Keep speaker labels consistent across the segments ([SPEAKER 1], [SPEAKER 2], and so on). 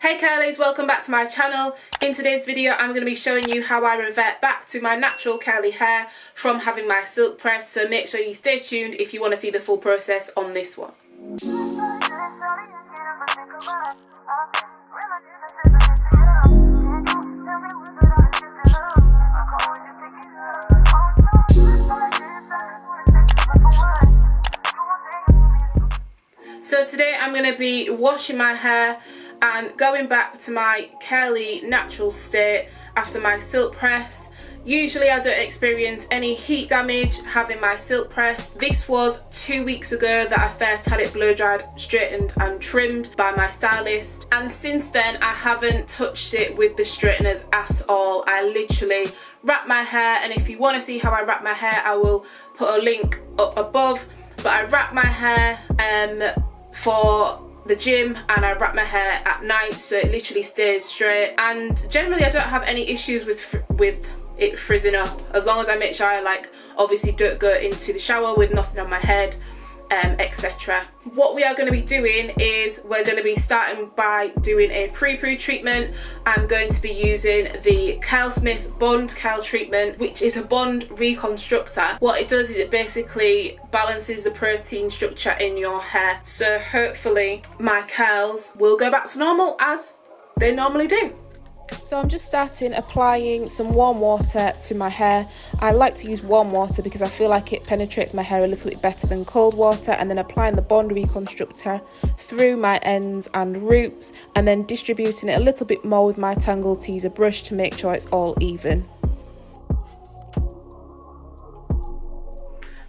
[SPEAKER 1] Hey curlies, welcome back to my channel. In today's video I'm going to be showing you how I revert back to my natural curly hair from having my silk press, so make sure you stay tuned if you want to see the full process on this one. So today I'm going to be washing my hair and going back to my curly natural state after my silk press. Usually I don't experience any heat damage having my silk press. This was 2 weeks ago that I first had it blow dried, straightened and trimmed by my stylist, and since then I haven't touched it with the straighteners at all. I literally wrap my hair, and if you want to see how I wrap my hair I will put a link up above, but I wrap my hair for the gym and I wrap my hair at night so it literally stays straight, and generally I don't have any issues with it frizzing up, as long as I make sure I obviously don't go into the shower with nothing on my head, etc. What we are going to be doing is we're going to be starting by doing a pre-poo treatment. I'm going to be using the Curlsmith Bond Curl treatment, which is a bond reconstructor. What it does is it basically balances the protein structure in your hair, so hopefully my curls will go back to normal as they normally do. So I'm just starting applying some warm water to my hair. I like to use warm water because I feel like it penetrates my hair a little bit better than cold water, and then applying the bond reconstructor through my ends and roots, and then distributing it a little bit more with my Tangle Teaser brush to make sure it's all even.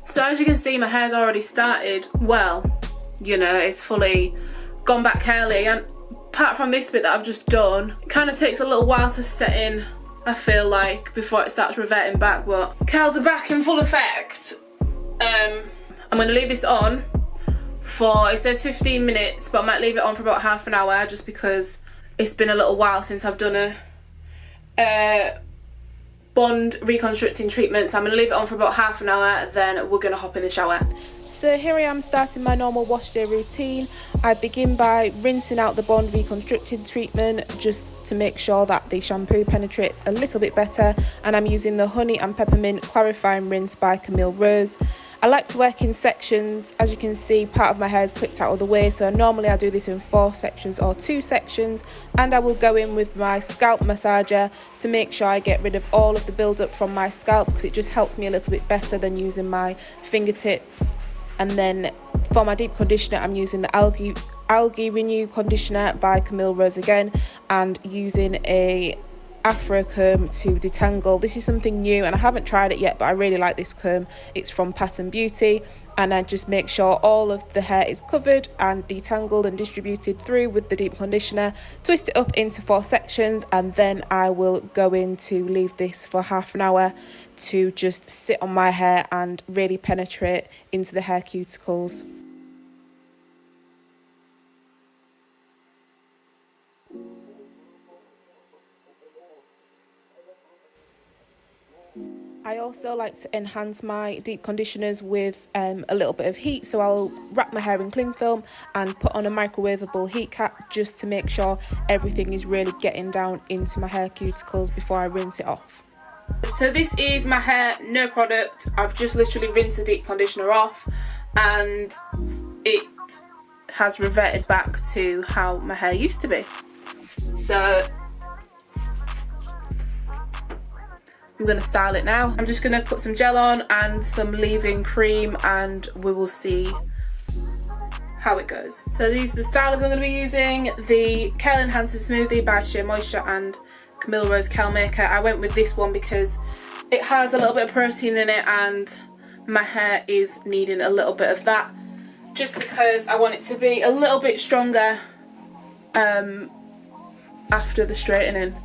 [SPEAKER 1] So as you can see, my hair's already started, well, you know, it's fully gone back curly, and apart from this bit that I've just done, it kind of takes a little while to set in, I feel like, before it starts reverting back, but curls are back in full effect. I'm going to leave this on for, it says 15 minutes, but I might leave it on for about half an hour just because it's been a little while since I've done a bond reconstructing treatment. So I'm going to leave it on for about half an hour, then we're going to hop in the shower. So here I am starting my normal wash day routine. I begin by rinsing out the bond reconstructing treatment just to make sure that the shampoo penetrates a little bit better, and I'm using the Honey and Peppermint Clarifying Rinse by Camille Rose. I like to work in sections. As you can see, part of my hair is clipped out of the way, so normally I do this in 4 sections or 2 sections, and I will go in with my scalp massager to make sure I get rid of all of the build-up from my scalp, because it just helps me a little bit better than using my fingertips. And then for my deep conditioner, I'm using the Algae Renew conditioner by Camille Rose again, and using a afro comb to detangle. This is something new and I haven't tried it yet, but I really like this comb. It's from Pattern Beauty, and I just make sure all of the hair is covered and detangled and distributed through with the deep conditioner. Twist it up into 4 sections, and then I will go in to leave this for half an hour to just sit on my hair and really penetrate into the hair cuticles. I also like to enhance my deep conditioners with a little bit of heat, so I'll wrap my hair in cling film and put on a microwavable heat cap just to make sure everything is really getting down into my hair cuticles before I rinse it off. So this is my hair, no product. I've just literally rinsed the deep conditioner off and it has reverted back to how my hair used to be. So I'm going to style it now. I'm just going to put some gel on and some leave-in cream, and we will see how it goes. So these are the stylers I'm going to be using. The Curl Enhancer Smoothie by Shea Moisture and Camille Rose Curl Maker. I went with this one because it has a little bit of protein in it and my hair is needing a little bit of that, just because I want it to be a little bit stronger after the straightening.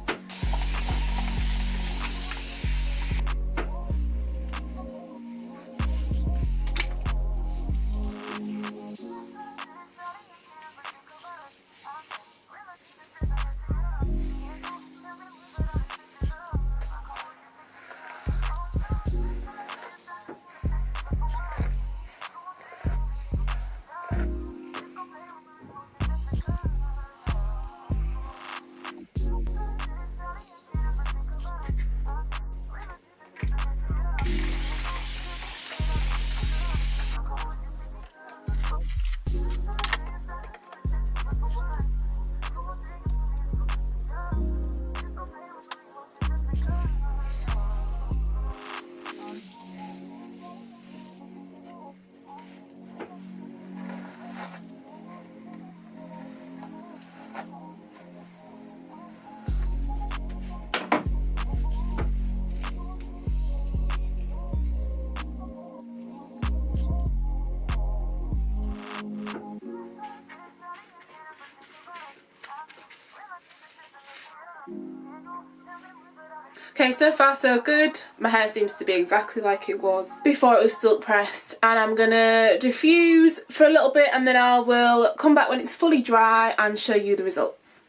[SPEAKER 1] Okay, so far so good. My hair seems to be exactly like it was before it was silk pressed, and I'm gonna diffuse for a little bit and then I will come back when it's fully dry and show you the results.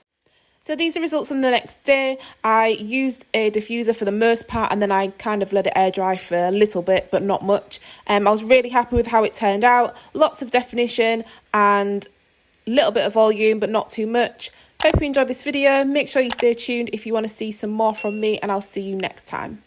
[SPEAKER 1] So these are results on the next day. I used a diffuser for the most part and then I kind of let it air dry for a little bit, but not much. I was really happy with how it turned out. Lots of definition and a little bit of volume, but not too much. Hope you enjoyed this video. Make sure you stay tuned if you want to see some more from me, and I'll see you next time.